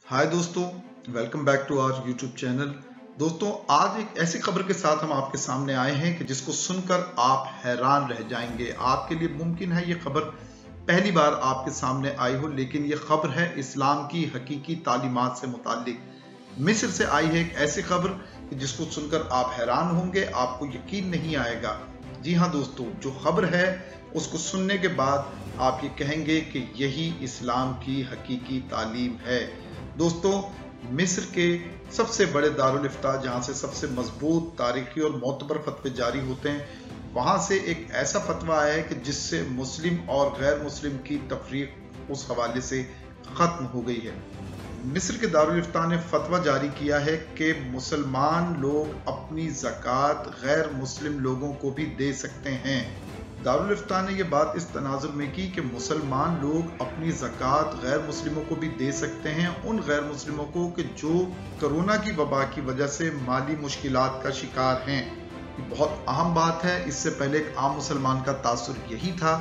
हाय दोस्तों, welcome back to our YouTube channel. दोस्तों, आज एक ऐसी खबर के साथ हम आपके सामने आए हैं कि जिसको सुनकर आप हैरान रह जाएंगे। आपके लिए मुमकिन है ये खबर पहली बार आपके सामने आई हो, लेकिन ये खबर है इस्लाम की हकीकी तालीमात से मुताल्लिक। मिस्र से आई है एक ऐसी खबर जिसको सुनकर आप हैरान होंगे, आपको यकीन नहीं आएगा। जी हाँ दोस्तों, जो खबर है उसको सुनने के बाद आप ये कहेंगे कि यही इस्लाम की हकीकी तालीम है। दोस्तों, मिस्र के सबसे बड़े दारुल इफ्ता, जहाँ से सबसे मजबूत तारीखी और मोतबर फतवे जारी होते हैं, वहाँ से एक ऐसा फतवा आया है कि जिससे मुस्लिम और गैर मुस्लिम की तफरीक उस हवाले से ख़त्म हो गई है। मिस्र के दारुल इफ्ता ने फतवा जारी किया है कि मुसलमान लोग अपनी ज़कात गैर मुस्लिम लोगों को भी दे सकते हैं। दारुल इफ्ता ने यह बात इस तनाजुर में की कि मुसलमान लोग अपनी ज़कात गैर मुस्लिमों को भी दे सकते हैं, उन गैर मुस्लिमों को कि जो कोरोना की वबा की वजह से माली मुश्किलात का शिकार हैं। ये बहुत अहम बात है। इससे पहले एक आम मुसलमान का तासुर यही था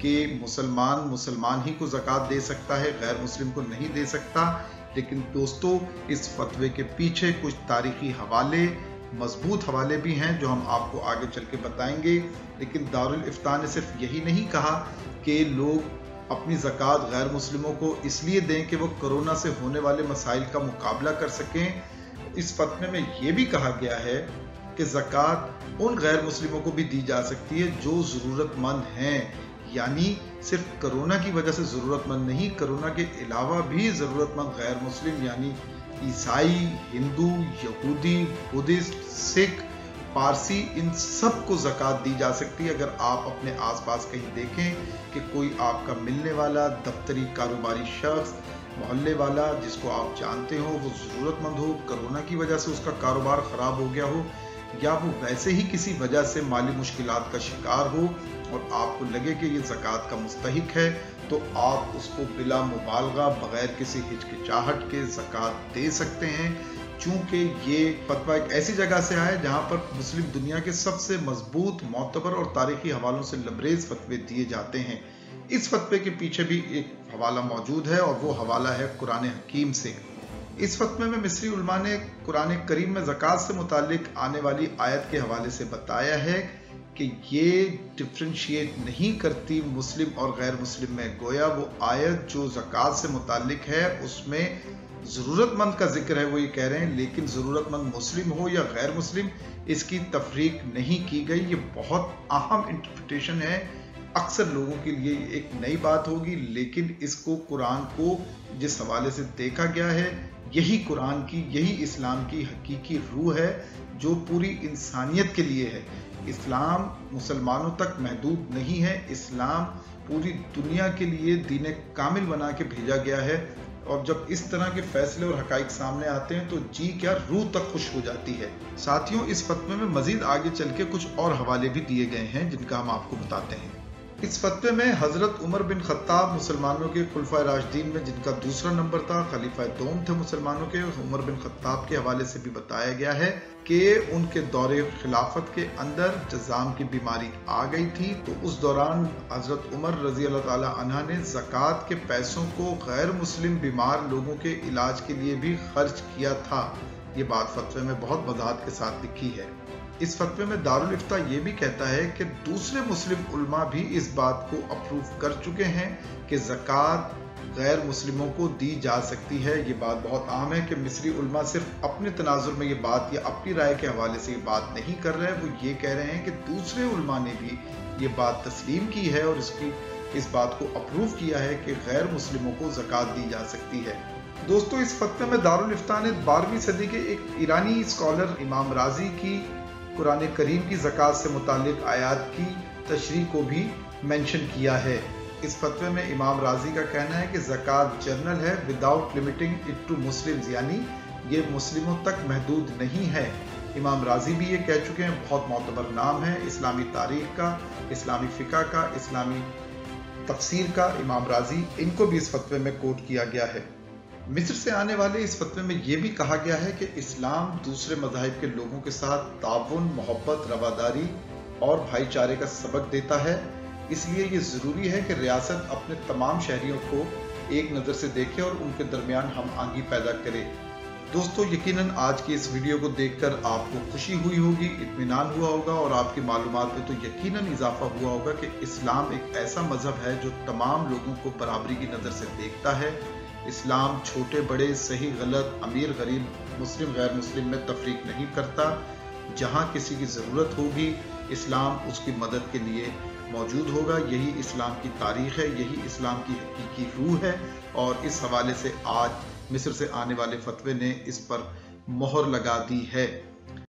कि मुसलमान ही को ज़कात दे सकता है, गैर मुस्लिम को नहीं दे सकता। लेकिन दोस्तों, इस फतवे के पीछे कुछ तारीखी हवाले, मजबूत हवाले भी हैं जो हम आपको आगे चल के बताएंगे। लेकिन दारुल इफ्ता ने सिर्फ यही नहीं कहा कि लोग अपनी ज़कात गैर मुस्लिमों को इसलिए दें कि वो कोरोना से होने वाले मसाइल का मुकाबला कर सकें। इस फतवे में ये भी कहा गया है कि ज़कात उन गैर मुस्लिमों को भी दी जा सकती है जो ज़रूरतमंद हैं, यानी सिर्फ कोरोना की वजह से ज़रूरतमंद नहीं, कोरोना के अलावा भी ज़रूरतमंद गैर मुस्लिम यानी ईसाई, हिंदू, यहूदी, बुद्धिस्ट, सिख, पारसी, इन सब को ज़कात दी जा सकती है। अगर आप अपने आसपास कहीं देखें कि कोई आपका मिलने वाला दफ्तरी कारोबारी शख्स, मोहल्ले वाला जिसको आप जानते हो, वो ज़रूरतमंद हो, कोरोना की वजह से उसका कारोबार ख़राब हो गया हो, या वो वैसे ही किसी वजह से माली मुश्किलात का शिकार हो और आपको लगे कि ये ज़कात का मुस्तहिक है, तो आप उसको बिला मुबालगा, बगैर किसी हिचकिचाहट के ज़कात दे सकते हैं। चूंकि ये फतवा एक ऐसी जगह से आया जहां पर मुस्लिम दुनिया के सबसे मजबूत, मोतबर और तारीखी हवालों से लबरेज फतवे दिए जाते हैं। इस फतवे के पीछे भी एक हवाला मौजूद है और वो हवाला है कुरान हकीम से। इस फतवे में मिस्री उलमा ने कुरान करीम में ज़कात से मुतालिक आने वाली आयत के हवाले से बताया है कि ये डिफ्रेंशिएट नहीं करती मुस्लिम और गैर मुस्लिम में। गोया वो आयत जो ज़कात से मुतालिक है उसमें ज़रूरतमंद का जिक्र है, वो ये कह रहे हैं, लेकिन ज़रूरतमंद मुस्लिम हो या गैर मुस्लिम इसकी तफरीक नहीं की गई। ये बहुत अहम इंटरप्रिटेशन है, अक्सर लोगों के लिए एक नई बात होगी, लेकिन इसको कुरान को जिस हवाले से देखा गया है, यही कुरान की, यही इस्लाम की हकीकी रूह है जो पूरी इंसानियत के लिए है। इस्लाम मुसलमानों तक महदूद नहीं है, इस्लाम पूरी दुनिया के लिए दीन कामिल बना के भेजा गया है। और जब इस तरह के फैसले और हकाइक सामने आते हैं तो जी क्या, रूह तक खुश हो जाती है। साथियों, इस फतवे में मजीद आगे चल के कुछ और हवाले भी दिए गए हैं जिनका हम आपको बताते हैं। इस फतवे में हजरत उमर बिन खत्ताब, मुसलमानों के खुलफाए राशिदीन में जिनका दूसरा नंबर था, खलीफा दोम थे मुसलमानों के, उमर बिन खत्ताब के हवाले से भी बताया गया है कि उनके दौरे खिलाफत के अंदर जज़ाम की बीमारी आ गई थी, तो उस दौरान हजरत उमर रजी अल्लाह ताला अन्हा ने ज़कात के पैसों को गैर मुस्लिम बीमार लोगों के इलाज के लिए भी खर्च किया था। ये बात फतवे में बहुत वजाहत के साथ लिखी है। इस फतवे में दारुल इफ्ता ये भी कहता है कि दूसरे मुस्लिम उलमा भी इस बात को अप्रूव कर चुके हैं कि ज़कात गैर मुस्लिमों को दी जा सकती है। ये बात बहुत आम है कि मिस्री उलमा सिर्फ अपने तनाजुर में ये बात या अपनी राय के हवाले से ये बात नहीं कर रहे हैं, वो ये कह रहे हैं कि दूसरे उलमा ने भी ये बात तस्लीम की है और इस बात को अप्रूव किया है कि गैर मुस्लिमों को ज़कात दी जा सकती है। दोस्तों, इस फतवे में दारुल इफ्ता ने 12वीं सदी के एक ईरानी स्कॉलर इमाम राजी की कुरान करीम की ज़कात से मुतालिक आयात की तशरीह को भी मेंशन किया है। इस फतवे में इमाम राजी का कहना है कि ज़कात जनरल है, without limiting it to Muslims, यानी ये मुस्लिमों तक महदूद नहीं है। इमाम राजी भी ये कह चुके हैं, बहुत मोतबर नाम है इस्लामी तारीख का, इस्लामी फ़िक़्ह का, इस्लामी तफसीर का इमाम राजी, इनको भी इस फतवे में कोट किया गया है। मिस्र से आने वाले इस फतवे में यह भी कहा गया है कि इस्लाम दूसरे मज़ाहिब के लोगों के साथ ताउन, मोहब्बत, रवादारी और भाईचारे का सबक देता है। इसलिए ये ज़रूरी है कि रियासत अपने तमाम शहरियों को एक नज़र से देखें और उनके दरमियान हम आंगी पैदा करें। दोस्तों, यकीनन आज की इस वीडियो को देखकर आपको खुशी हुई होगी, इत्मीनान हुआ होगा और आपकी मालूमात में तो यकीनन इजाफा हुआ होगा कि इस्लाम एक ऐसा मजहब है जो तमाम लोगों को बराबरी की नज़र से देखता है। इस्लाम छोटे बड़े, सही गलत, अमीर गरीब, मुस्लिम गैर मुस्लिम में तफरीक नहीं करता। जहाँ किसी की ज़रूरत होगी इस्लाम उसकी मदद के लिए मौजूद होगा। यही इस्लाम की तारीख है, यही इस्लाम की हकीकी रूह है और इस हवाले से आज मिस्र से आने वाले फतवे ने इस पर मोहर लगा दी है।